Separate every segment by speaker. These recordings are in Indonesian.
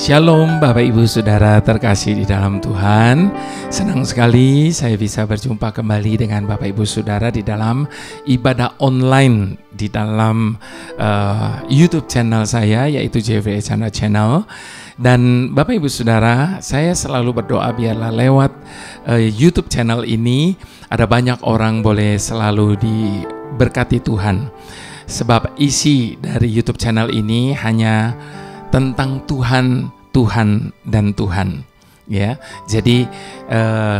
Speaker 1: Shalom Bapak Ibu Saudara terkasih di dalam Tuhan. Senang sekali saya bisa berjumpa kembali dengan Bapak Ibu Saudara di dalam ibadah online di dalam YouTube channel saya, yaitu JV Chandra Channel. Dan Bapak Ibu Saudara, saya selalu berdoa biarlah lewat YouTube channel ini ada banyak orang boleh selalu diberkati Tuhan. Sebab isi dari YouTube channel ini hanya tentang Tuhan, Tuhan, dan Tuhan, ya. Jadi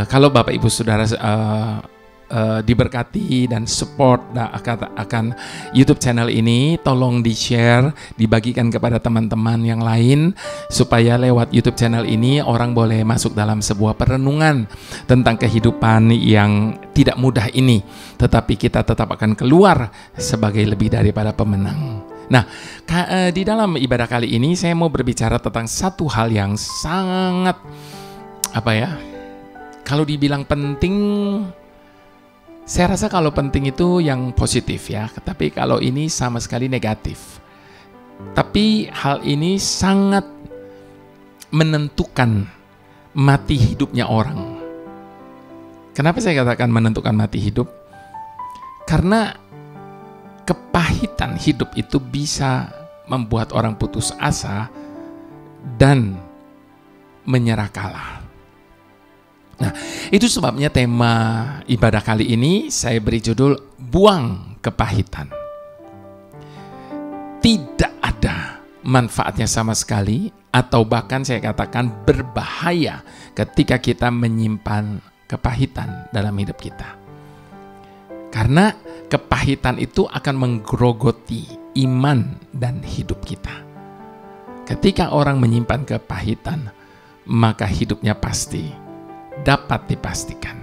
Speaker 1: kalau Bapak Ibu Saudara diberkati dan support akan YouTube channel ini, tolong di-share, dibagikan kepada teman-teman yang lain, supaya lewat YouTube channel ini orang boleh masuk dalam sebuah perenungan tentang kehidupan yang tidak mudah ini, tetapi kita tetap akan keluar sebagai lebih daripada pemenang. Nah, di dalam ibadah kali ini saya mau berbicara tentang satu hal yang sangat, kalau dibilang penting, saya rasa kalau penting itu yang positif ya, tapi kalau ini sama sekali negatif. Tapi hal ini sangat menentukan mati hidupnya orang. Kenapa saya katakan menentukan mati hidup? Karena kepahitan hidup itu bisa membuat orang putus asa dan menyerah kalah. Nah, itu sebabnya tema ibadah kali ini saya beri judul Buang Kepahitan. Tidak ada manfaatnya sama sekali, atau bahkan saya katakan berbahaya ketika kita menyimpan kepahitan dalam hidup kita. Karena kepahitan itu akan menggerogoti iman dan hidup kita. Ketika orang menyimpan kepahitan, maka hidupnya pasti dapat dipastikan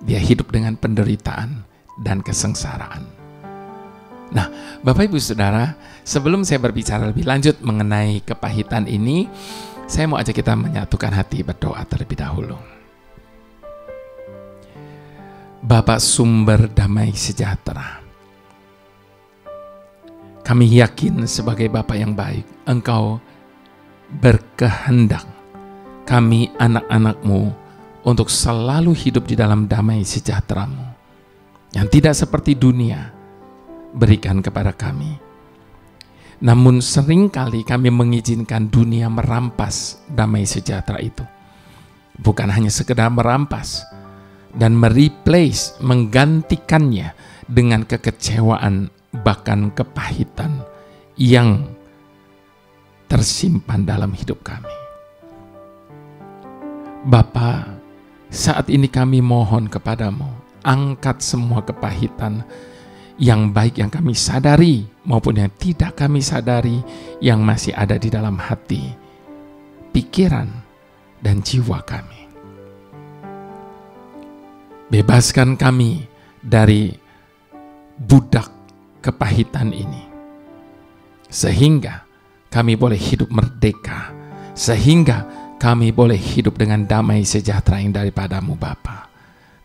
Speaker 1: dia hidup dengan penderitaan dan kesengsaraan. Nah, Bapak Ibu Saudara, sebelum saya berbicara lebih lanjut mengenai kepahitan ini, saya mau ajak kita menyatukan hati berdoa terlebih dahulu. Bapa sumber damai sejahtera, kami yakin sebagai Bapa yang baik, Engkau berkehendak kami anak-anak-Mu untuk selalu hidup di dalam damai sejahtera-Mu yang tidak seperti dunia berikan kepada kami. Namun seringkali kami mengizinkan dunia merampas damai sejahtera itu. Bukan hanya sekedar merampas, dan mereplace, menggantikannya dengan kekecewaan, bahkan kepahitan yang tersimpan dalam hidup kami. Bapa, saat ini kami mohon kepadamu, angkat semua kepahitan yang baik yang kami sadari maupun yang tidak kami sadari, yang masih ada di dalam hati, pikiran, dan jiwa kami. Bebaskan kami dari budak kepahitan ini, sehingga kami boleh hidup merdeka, sehingga kami boleh hidup dengan damai sejahtera yang daripada-Mu Bapa.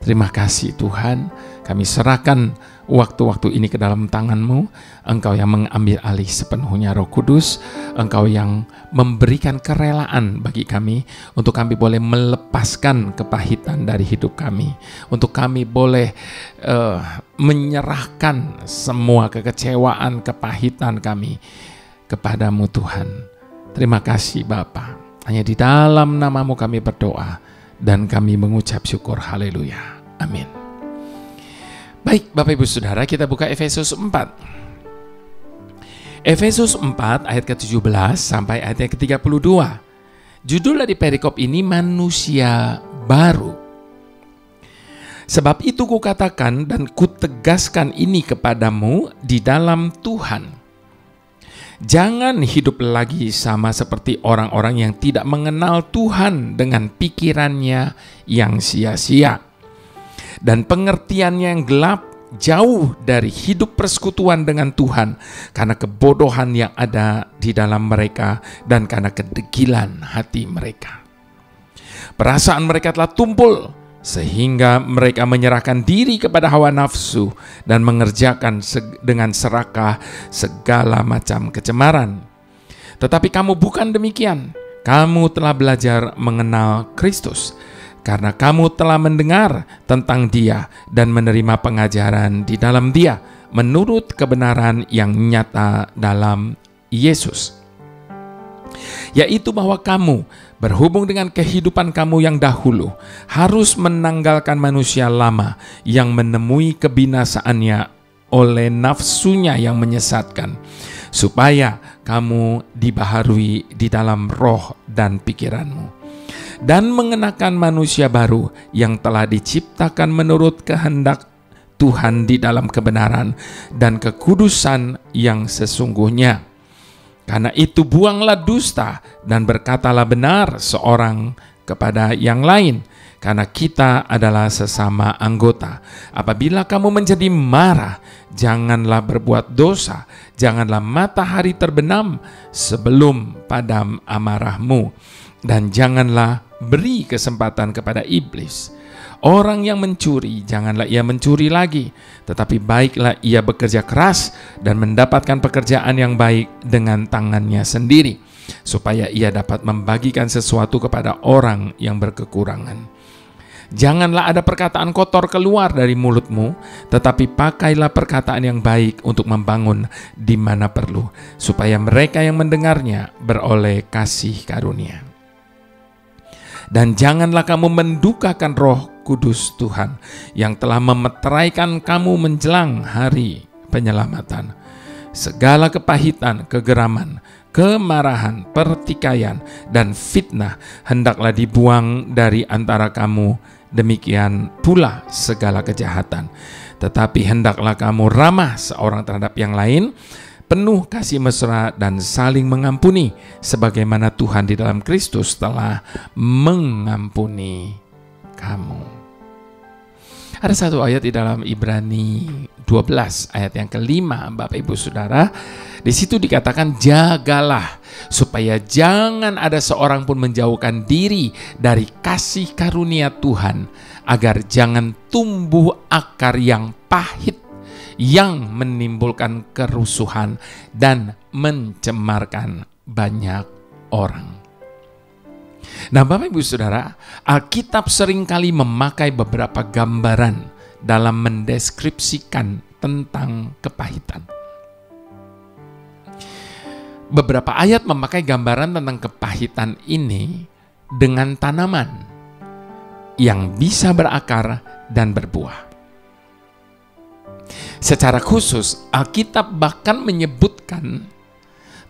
Speaker 1: Terima kasih Tuhan, kami serahkan waktu-waktu ini ke dalam tangan-Mu. Engkau yang mengambil alih sepenuhnya Roh Kudus, Engkau yang memberikan kerelaan bagi kami, untuk kami boleh melepaskan kepahitan dari hidup kami, untuk kami boleh menyerahkan semua kekecewaan, kepahitan kami kepada-Mu Tuhan. Terima kasih Bapa, hanya di dalam nama-Mu kami berdoa dan kami mengucap syukur. Haleluya. Amin. Baik, Bapak Ibu Saudara, kita buka Efesus 4. Efesus 4 ayat ke-17 sampai ayat ke-32. Judul dari perikop ini manusia baru. Sebab itu kukatakan dan kutegaskan ini kepadamu di dalam Tuhan. Jangan hidup lagi sama seperti orang-orang yang tidak mengenal Tuhan dengan pikirannya yang sia-sia dan pengertiannya yang gelap, jauh dari hidup persekutuan dengan Tuhan karena kebodohan yang ada di dalam mereka dan karena kedegilan hati mereka. Perasaan mereka telah tumpul sehingga mereka menyerahkan diri kepada hawa nafsu dan mengerjakan dengan serakah segala macam kecemaran. Tetapi kamu bukan demikian. kamu telah belajar mengenal Kristus, karena kamu telah mendengar tentang Dia dan menerima pengajaran di dalam Dia, menurut kebenaran yang nyata dalam Yesus, yaitu bahwa kamu, berhubung dengan kehidupan kamu yang dahulu, harus menanggalkan manusia lama yang menemui kebinasaannya oleh nafsunya yang menyesatkan, supaya kamu dibaharui di dalam roh dan pikiranmu, dan mengenakan manusia baru yang telah diciptakan menurut kehendak Tuhan di dalam kebenaran dan kekudusan yang sesungguhnya. Karena itu buanglah dusta dan berkatalah benar seorang kepada yang lain, karena kita adalah sesama anggota. Apabila kamu menjadi marah, janganlah berbuat dosa, janganlah matahari terbenam sebelum padam amarahmu, dan janganlah beri kesempatan kepada iblis. Orang yang mencuri, janganlah ia mencuri lagi, tetapi baiklah ia bekerja keras dan mendapatkan pekerjaan yang baik dengan tangannya sendiri, supaya ia dapat membagikan sesuatu kepada orang yang berkekurangan. Janganlah ada perkataan kotor keluar dari mulutmu, tetapi pakailah perkataan yang baik untuk membangun di mana perlu, supaya mereka yang mendengarnya beroleh kasih karunia. Dan janganlah kamu mendukakan Roh Kudus Tuhan yang telah memeteraikan kamu menjelang hari penyelamatan. Segala kepahitan, kegeraman, kemarahan, pertikaian, dan fitnah hendaklah dibuang dari antara kamu. Demikian pula segala kejahatan. Tetapi hendaklah kamu ramah seorang terhadap yang lain, penuh kasih mesra dan saling mengampuni, sebagaimana Tuhan di dalam Kristus telah mengampuni kamu. Ada satu ayat di dalam Ibrani 12 ayat yang kelima, Bapak Ibu Saudara. Di situ dikatakan, jagalah supaya jangan ada seorang pun menjauhkan diri dari kasih karunia Tuhan, agar jangan tumbuh akar yang pahit yang menimbulkan kerusuhan dan mencemarkan banyak orang. Nah, Bapak Ibu Saudara, Alkitab seringkali memakai beberapa gambaran dalam mendeskripsikan tentang kepahitan. Beberapa ayat memakai gambaran tentang kepahitan ini dengan tanaman yang bisa berakar dan berbuah. Secara khusus, Alkitab bahkan menyebutkan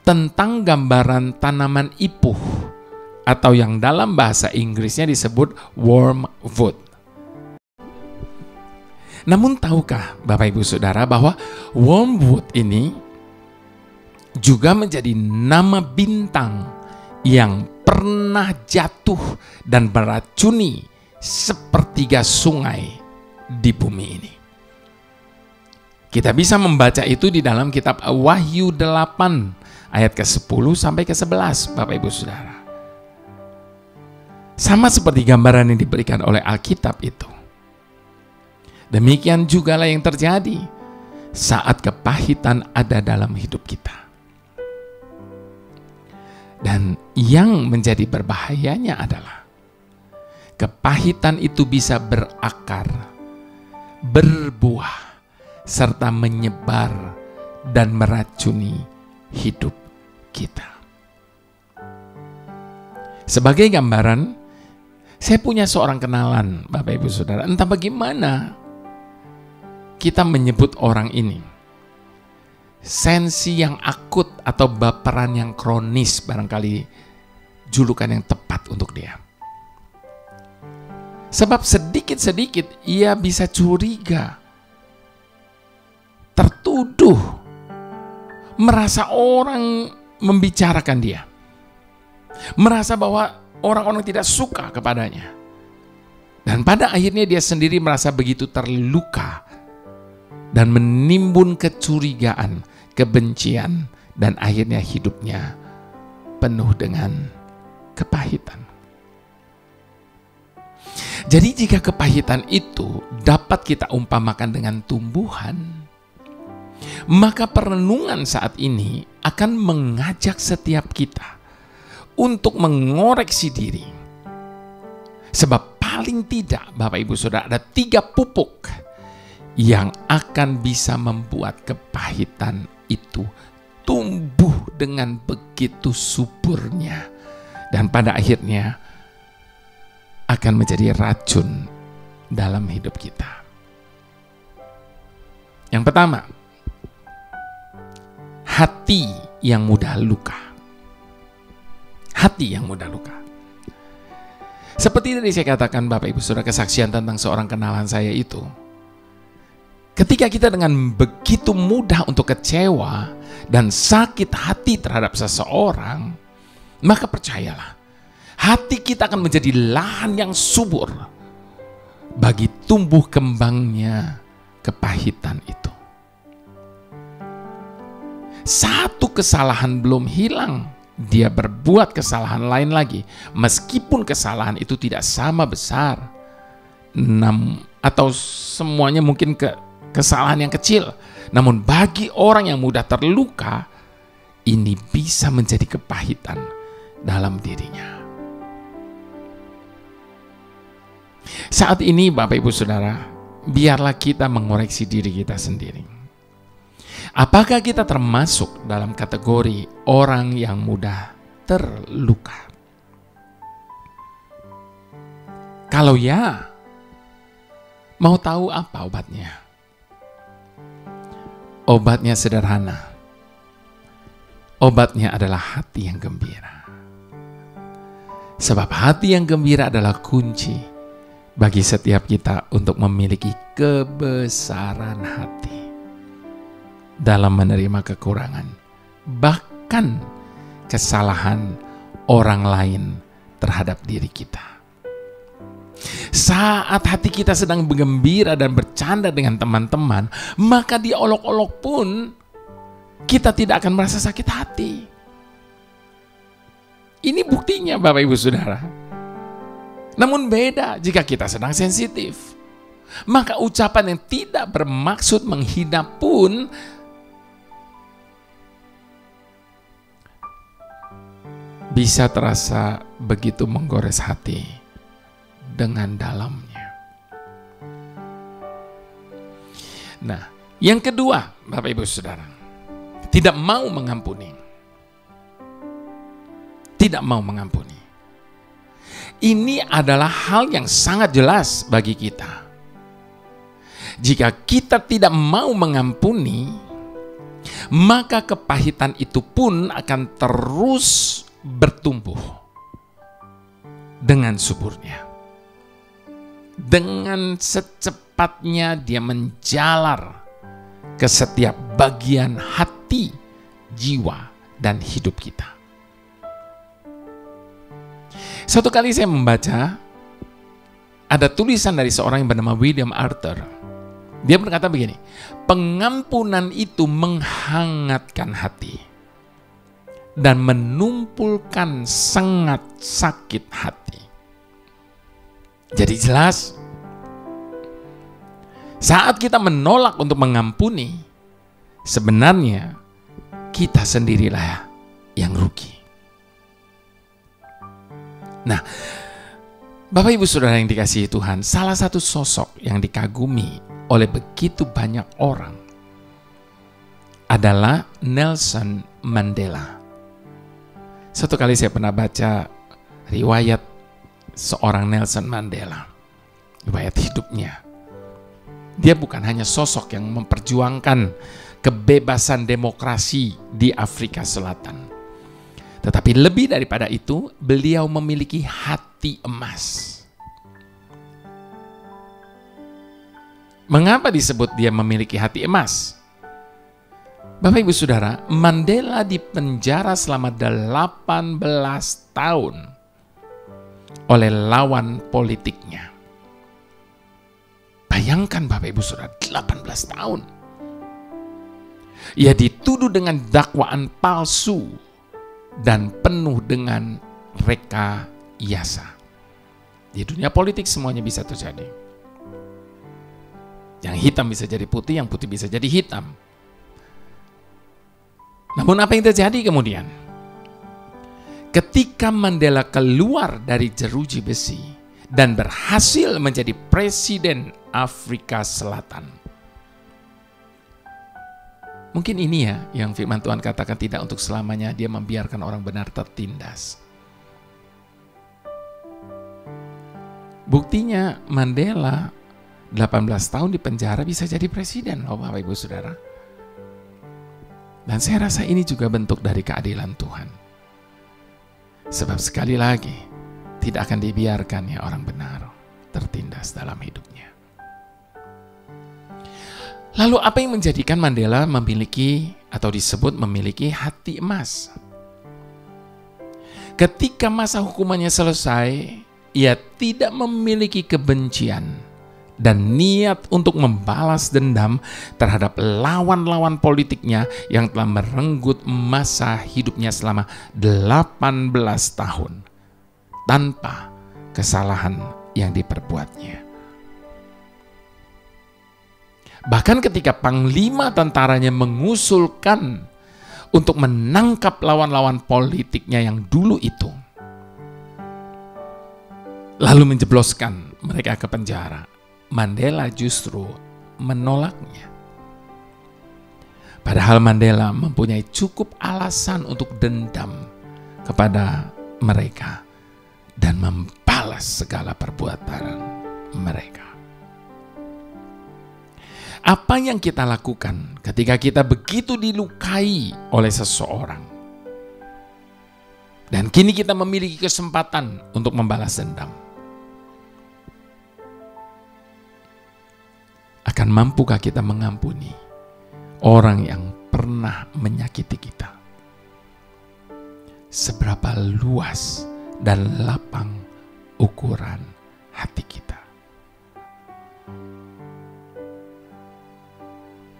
Speaker 1: tentang gambaran tanaman ipuh, atau yang dalam bahasa Inggrisnya disebut wormwood. Namun tahukah Bapak Ibu Saudara bahwa wormwood ini juga menjadi nama bintang yang pernah jatuh dan meracuni sepertiga sungai di bumi ini. Kita bisa membaca itu di dalam kitab Wahyu 8 ayat ke-10 sampai ke-11, Bapak Ibu Saudara. Sama seperti gambaran yang diberikan oleh Alkitab itu. Demikian jugalah yang terjadi saat kepahitan ada dalam hidup kita. Dan yang menjadi berbahayanya adalah kepahitan itu bisa berakar, berbuah, serta menyebar dan meracuni hidup kita. Sebagai gambaran, saya punya seorang kenalan, Bapak Ibu Saudara. Entah bagaimana kita menyebut orang ini. Sensi yang akut atau baperan yang kronis, barangkali julukan yang tepat untuk dia. Sebab sedikit-sedikit ia bisa curiga, tertuduh, merasa orang membicarakan dia, merasa bahwa orang-orang tidak suka kepadanya. Dan pada akhirnya dia sendiri merasa begitu terluka dan menimbun kecurigaan, kebencian, dan akhirnya hidupnya penuh dengan kepahitan. Jadi jika kepahitan itu dapat kita umpamakan dengan tumbuhan, maka perenungan saat ini akan mengajak setiap kita untuk mengoreksi diri. Sebab paling tidak, Bapak Ibu Saudara, ada 3 pupuk yang akan bisa membuat kepahitan itu tumbuh dengan begitu suburnya. Dan pada akhirnya akan menjadi racun dalam hidup kita. Yang pertama, hati yang mudah luka. Hati yang mudah luka. Seperti tadi saya katakan, Bapak Ibu Saudara, kesaksian tentang seorang kenalan saya itu. Ketika kita dengan begitu mudah untuk kecewa dan sakit hati terhadap seseorang, maka percayalah, hati kita akan menjadi lahan yang subur bagi tumbuh kembangnya kepahitan itu. Satu kesalahan belum hilang, dia berbuat kesalahan lain lagi, meskipun kesalahan itu tidak sama besar, atau semuanya mungkin kesalahan yang kecil. Namun bagi orang yang mudah terluka, ini bisa menjadi kepahitan dalam dirinya. Saat ini Bapak Ibu Saudara, biarlah kita mengoreksi diri kita sendiri. Apakah kita termasuk dalam kategori orang yang mudah terluka? Kalau ya, mau tahu apa obatnya? Obatnya sederhana. Obatnya adalah hati yang gembira. Sebab hati yang gembira adalah kunci bagi setiap kita untuk memiliki kebesaran hati dalam menerima kekurangan, bahkan kesalahan orang lain terhadap diri kita. Saat hati kita sedang bergembira dan bercanda dengan teman-teman, maka diolok-olok pun kita tidak akan merasa sakit hati. Ini buktinya Bapak Ibu Saudara. Namun beda jika kita sedang sensitif. Maka ucapan yang tidak bermaksud menghina pun bisa terasa begitu menggores hati dengan dalamnya. Nah, yang kedua, Bapak Ibu Saudara, tidak mau mengampuni. Tidak mau mengampuni. Ini adalah hal yang sangat jelas bagi kita. Jika kita tidak mau mengampuni, maka kepahitan itu pun akan terus bertumbuh dengan suburnya. Dengan secepatnya dia menjalar ke setiap bagian hati, jiwa, dan hidup kita. Suatu kali saya membaca ada tulisan dari seorang yang bernama William Arthur. Dia berkata begini, pengampunan itu menghangatkan hati dan menumpulkan sangat sakit hati. Jadi jelas, saat kita menolak untuk mengampuni, sebenarnya kita sendirilah yang rugi. Nah, Bapak Ibu Saudara yang dikasihi Tuhan, salah satu sosok yang dikagumi oleh begitu banyak orang adalah Nelson Mandela. Satu kali saya pernah baca riwayat seorang Nelson Mandela, riwayat hidupnya. Dia bukan hanya sosok yang memperjuangkan kebebasan demokrasi di Afrika Selatan, tetapi lebih daripada itu, beliau memiliki hati emas. Mengapa disebut dia memiliki hati emas? Bapak Ibu Saudara, Mandela dipenjara selama 18 tahun oleh lawan politiknya. Bayangkan Bapak Ibu Saudara, 18 tahun. Ia dituduh dengan dakwaan palsu dan penuh dengan rekayasa. Di dunia politik semuanya bisa terjadi. Yang hitam bisa jadi putih, yang putih bisa jadi hitam. Namun apa yang terjadi kemudian? ketika Mandela keluar dari jeruji besi dan berhasil menjadi presiden Afrika Selatan. Mungkin ini ya yang firman Tuhan katakan, tidak untuk selamanya dia membiarkan orang benar tertindas. Buktinya Mandela 18 tahun di penjara bisa jadi presiden loh Bapak Ibu Saudara. Dan saya rasa ini juga bentuk dari keadilan Tuhan. Sebab sekali lagi, tidak akan dibiarkannya orang benar tertindas dalam hidupnya. Lalu apa yang menjadikan Mandela memiliki atau disebut memiliki hati emas? Ketika masa hukumannya selesai, ia tidak memiliki kebencian dan niat untuk membalas dendam terhadap lawan-lawan politiknya yang telah merenggut masa hidupnya selama 18 tahun tanpa kesalahan yang diperbuatnya. Bahkan ketika panglima tentaranya mengusulkan untuk menangkap lawan-lawan politiknya yang dulu itu, lalu menjebloskan mereka ke penjara, Mandela justru menolaknya. Padahal Mandela mempunyai cukup alasan untuk dendam kepada mereka dan membalas segala perbuatan mereka. Apa yang kita lakukan ketika kita begitu dilukai oleh seseorang dan kini kita memiliki kesempatan untuk membalas dendam? Akan mampukah kita mengampuni orang yang pernah menyakiti kita? Seberapa luas dan lapang ukuran hati kita?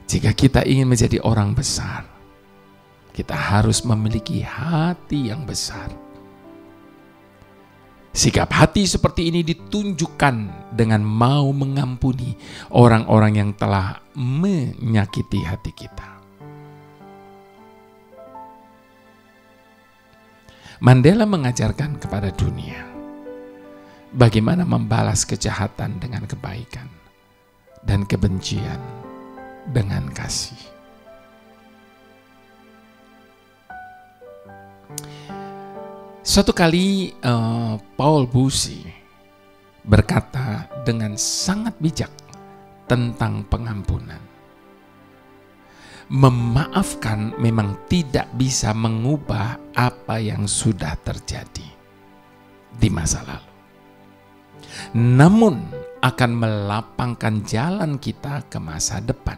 Speaker 1: Jika kita ingin menjadi orang besar, kita harus memiliki hati yang besar. Sikap hati seperti ini ditunjukkan dengan mau mengampuni orang-orang yang telah menyakiti hati kita. Mandela mengajarkan kepada dunia bagaimana membalas kejahatan dengan kebaikan dan kebencian dengan kasih. Suatu kali Paul Busi berkata dengan sangat bijak tentang pengampunan. Memaafkan memang tidak bisa mengubah apa yang sudah terjadi di masa lalu. Namun akan melapangkan jalan kita ke masa depan.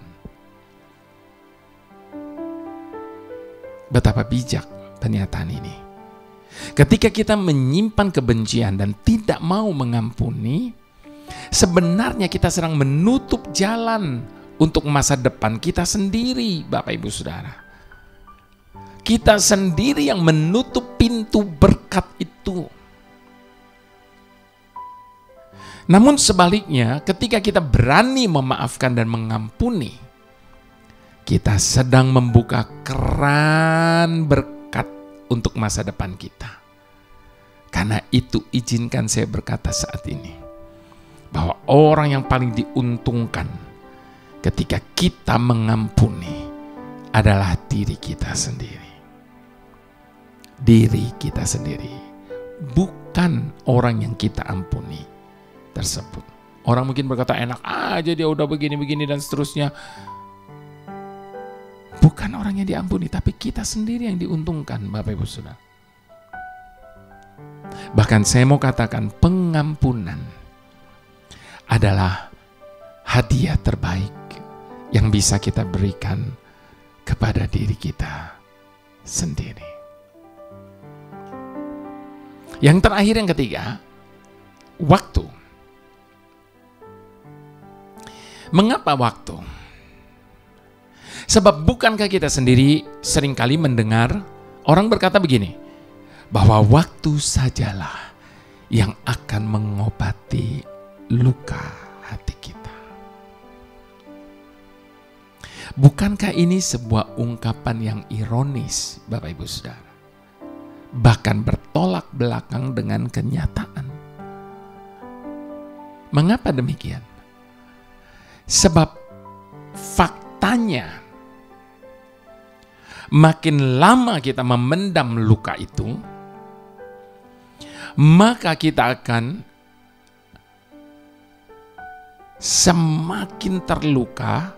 Speaker 1: Betapa bijak pernyataan ini. Ketika kita menyimpan kebencian dan tidak mau mengampuni, sebenarnya kita sedang menutup jalan untuk masa depan kita sendiri, Bapak Ibu Saudara. Kita sendiri yang menutup pintu berkat itu. Namun sebaliknya, ketika kita berani memaafkan dan mengampuni, kita sedang membuka keran berkat untuk masa depan kita. Karena itu izinkan saya berkata saat ini, bahwa orang yang paling diuntungkan ketika kita mengampuni adalah diri kita sendiri. Diri kita sendiri, bukan orang yang kita ampuni tersebut. Orang mungkin berkata enak aja dia udah begini-begini dan seterusnya. Bukan orang yang diampuni, tapi kita sendiri yang diuntungkan, Bapak Ibu Saudara. Bahkan saya mau katakan pengampunan adalah hadiah terbaik yang bisa kita berikan kepada diri kita sendiri. Yang terakhir, yang ketiga, waktu. Mengapa waktu? Sebab bukankah kita sendiri seringkali mendengar orang berkata begini, bahwa waktu sajalah yang akan mengobati luka hati kita. Bukankah ini sebuah ungkapan yang ironis, Bapak Ibu Saudara? bahkan bertolak belakang dengan kenyataan. Mengapa demikian? Sebab faktanya, makin lama kita memendam luka itu, maka kita akan semakin terluka,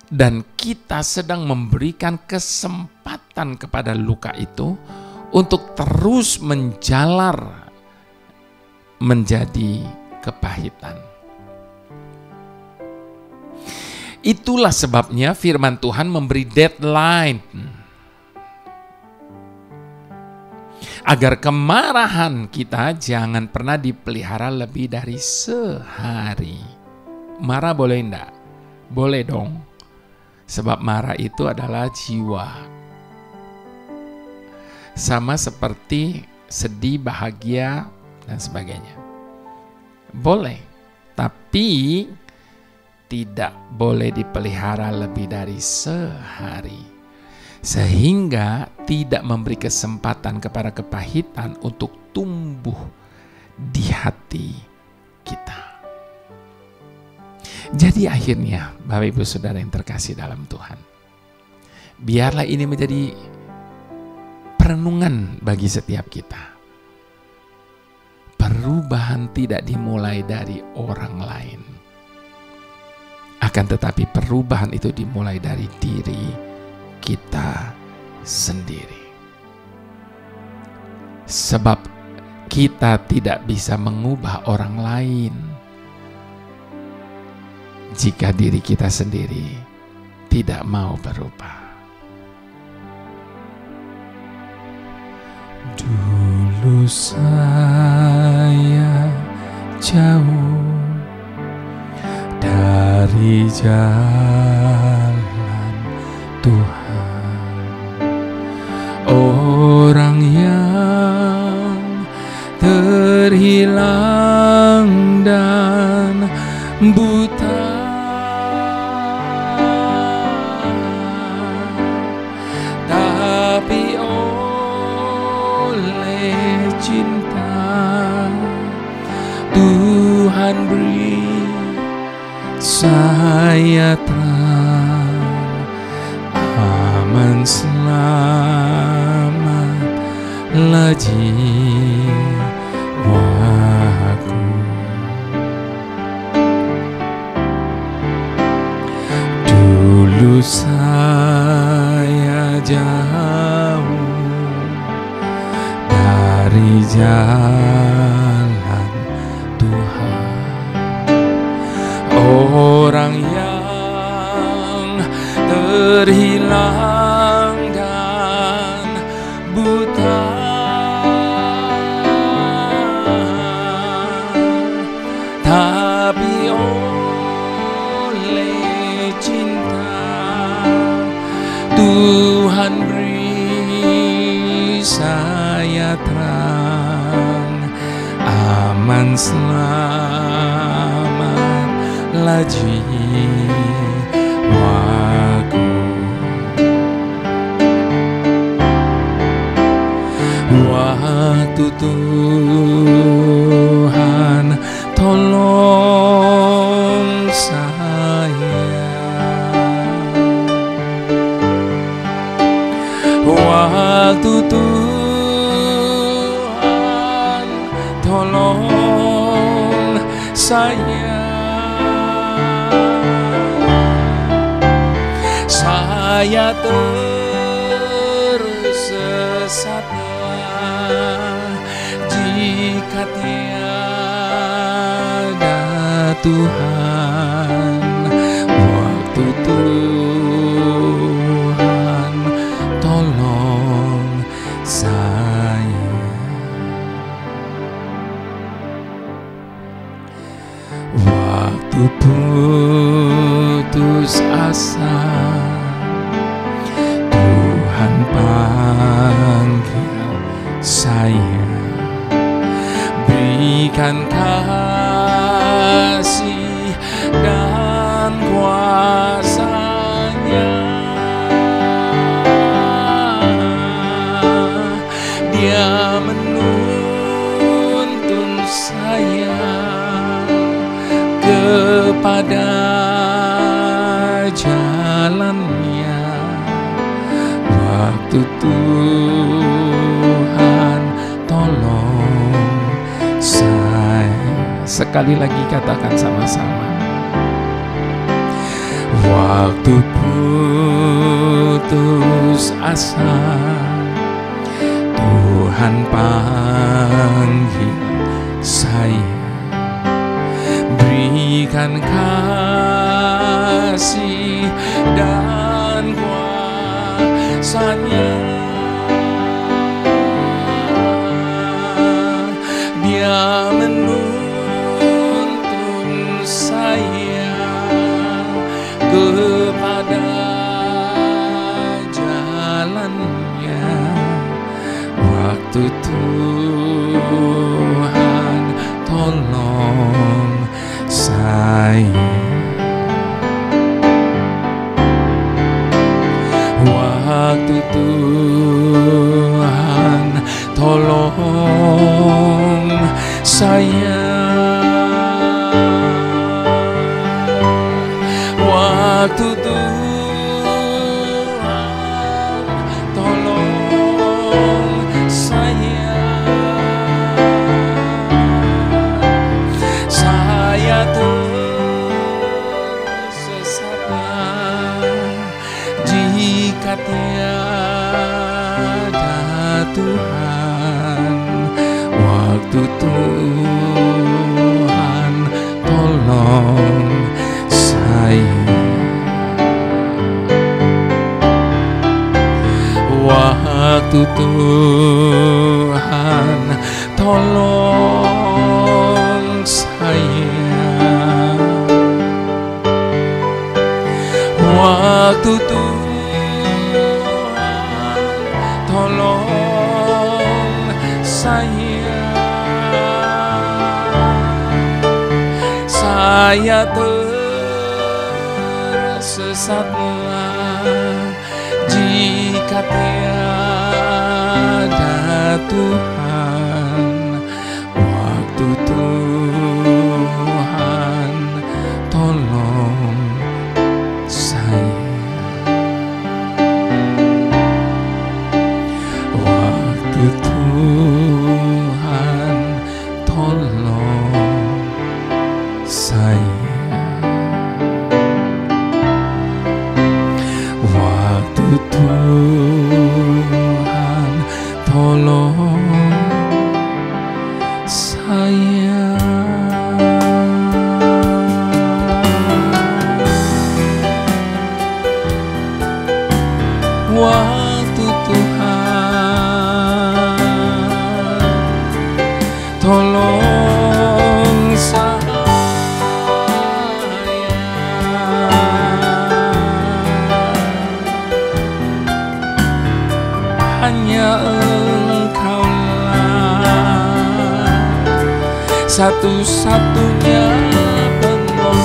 Speaker 1: dan kita sedang memberikan kesempatan kepada luka itu untuk terus menjalar menjadi kepahitan. Itulah sebabnya firman Tuhan memberi deadline agar kemarahan kita jangan pernah dipelihara lebih dari sehari. Marah boleh enggak? Boleh dong. Sebab marah itu adalah jiwa. Sama seperti sedih, bahagia, dan sebagainya. Boleh. Tapi tidak boleh dipelihara lebih dari sehari. Sehingga tidak memberi kesempatan kepada kepahitan untuk tumbuh di hati kita. Jadi akhirnya, Bapak Ibu Saudara yang terkasih dalam Tuhan, biarlah ini menjadi perenungan bagi setiap kita. Perubahan tidak dimulai dari orang lain, akan tetapi perubahan itu dimulai dari diri kita sendiri. Sebab kita tidak bisa mengubah orang lain jika diri kita sendiri tidak mau berubah. Dulu saya jauh dari jalan Tuhan, orang yang terhilang dan buta, tapi oleh cinta Tuhan beri saya terang, aman selamatlah jiwaku. Dulu saya jauh dari jalan Tuhan, orang yang terhilang dan buta, tapi oleh cinta Tuhan beri saya terang, aman selamatlah jiwaku. Waktu Tuhan tolong saya, waktu Tuhan tolong saya, saya tersesatlah jika tiada Tuhan. Waktu Tuhan tolong saya, waktu putus asa Tuhan panggil saya, berikan kasih dan kuasa-Nya, kepada jalannya. Waktu Tuhan tolong saya. Sekali lagi katakan sama-sama. Waktu putus asa, Tuhan panggil saya. Berikan kasih dan kuasa-Nya. Dia menuntun saya kepada jalannya. Waktu Tuhan tolong saya. Waktu Tuhan tolong saya. Waktu Tuhan tolong saya. Saya tersesatlah jika tiada Tuhan. Waktu Tuhan tolong saya. Waktu Tuhan tolong saya. Waktu Tuhan tolong saya. Saya tersesatlah jika tiada Tuhan. Waktu Tuhan tolong saya. Waktu Tuhan tolong saya. Waktu Tuhan tolong saya. Waktu Tuhan tolong saya. Hanya Engkaulah satu-satunya penolong.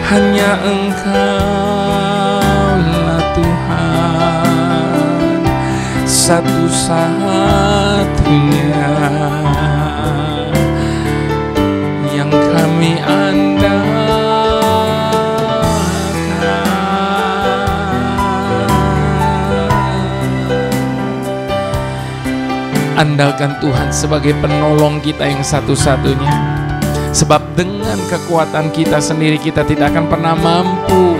Speaker 1: Hanya Engkaulah Tuhan satu-satunya yang kami andalkan. Andalkan Tuhan sebagai penolong kita yang satu-satunya. Sebab dengan kekuatan kita sendiri kita tidak akan pernah mampu.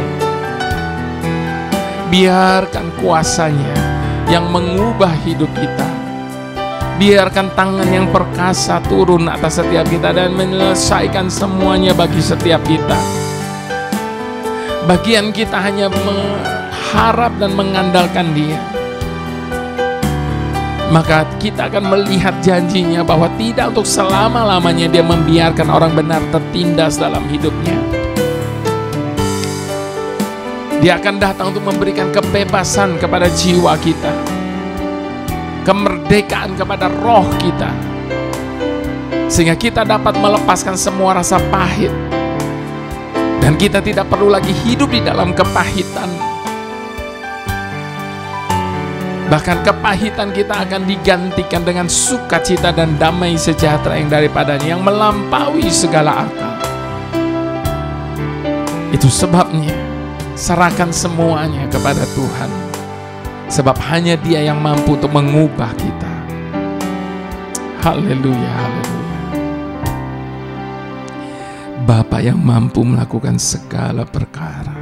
Speaker 1: Biarkan kuasa-Nya yang mengubah hidup kita. Biarkan tangan yang perkasa turun atas setiap kita dan menyelesaikan semuanya bagi setiap kita. Bagian kita hanya mengharap dan mengandalkan Dia. Maka kita akan melihat janji-Nya bahwa tidak untuk selama-lamanya Dia membiarkan orang benar tertindas dalam hidupnya. Dia akan datang untuk memberikan kebebasan kepada jiwa kita, kemerdekaan kepada roh kita, sehingga kita dapat melepaskan semua rasa pahit. Dan kita tidak perlu lagi hidup di dalam kepahitan. Bahkan kepahitan kita akan digantikan dengan sukacita dan damai sejahtera yang daripadanya, yang melampaui segala akal. Itu sebabnya serahkan semuanya kepada Tuhan, sebab hanya Dia yang mampu untuk mengubah kita. Haleluya, haleluya. Bapa yang mampu melakukan segala perkara,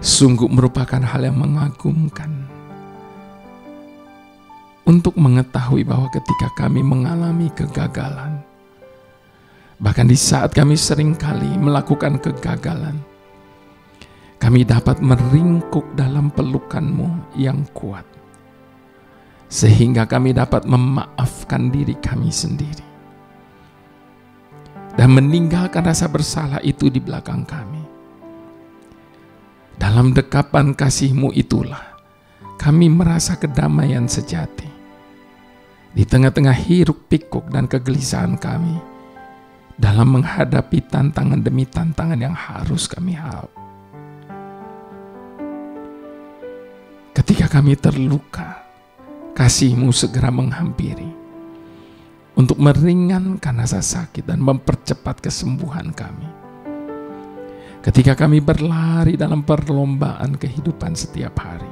Speaker 1: sungguh merupakan hal yang mengagumkan untuk mengetahui bahwa ketika kami mengalami kegagalan, bahkan di saat kami seringkali melakukan kegagalan, kami dapat meringkuk dalam pelukan-Mu yang kuat, sehingga kami dapat memaafkan diri kami sendiri dan meninggalkan rasa bersalah itu di belakang kami. Dalam dekapan kasih-Mu itulah kami merasa kedamaian sejati. Di tengah-tengah hiruk pikuk dan kegelisahan kami dalam menghadapi tantangan demi tantangan yang harus kami hadapi. Ketika kami terluka, kasih-Mu segera menghampiri untuk meringankan rasa sakit dan mempercepat kesembuhan kami. Ketika kami berlari dalam perlombaan kehidupan setiap hari,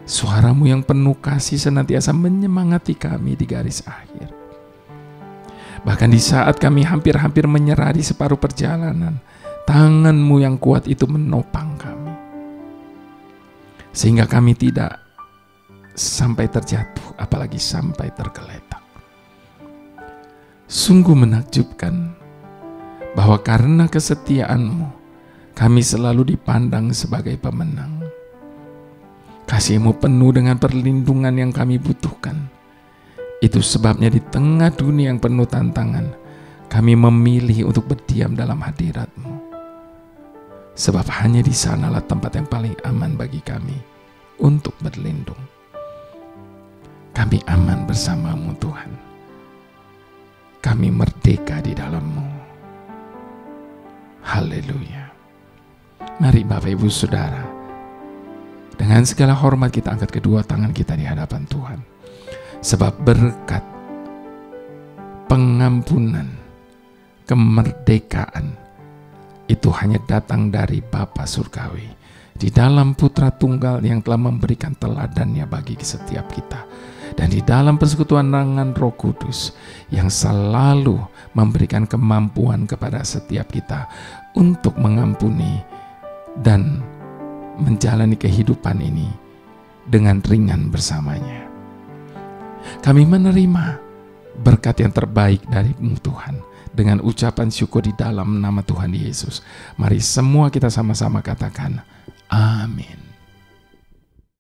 Speaker 1: suara-Mu yang penuh kasih senantiasa menyemangati kami di garis akhir. Bahkan di saat kami hampir-hampir menyerah di separuh perjalanan, tangan-Mu yang kuat itu menopang kami, sehingga kami tidak sampai terjatuh, apalagi sampai tergeletak. Sungguh menakjubkan bahwa karena kesetiaan-Mu, kami selalu dipandang sebagai pemenang. Kasih-Mu penuh dengan perlindungan yang kami butuhkan. Itu sebabnya di tengah dunia yang penuh tantangan, kami memilih untuk berdiam dalam hadirat-Mu. Sebab hanya di sanalah tempat yang paling aman bagi kami untuk berlindung. Kami aman bersama-Mu Tuhan. Kami merdeka di dalam-Mu. Haleluya. Mari Bapak Ibu Saudara, dengan segala hormat kita angkat kedua tangan kita di hadapan Tuhan. Sebab berkat, pengampunan, kemerdekaan itu hanya datang dari Bapa Surgawi di dalam Putra Tunggal yang telah memberikan teladannya bagi setiap kita, dan di dalam persekutuan tangan Roh Kudus yang selalu memberikan kemampuan kepada setiap kita untuk mengampuni dan menjalani kehidupan ini dengan ringan bersamanya. Kami menerima berkat yang terbaik dari-Mu Tuhan dengan ucapan syukur di dalam nama Tuhan Yesus. Mari semua kita sama-sama katakan amin.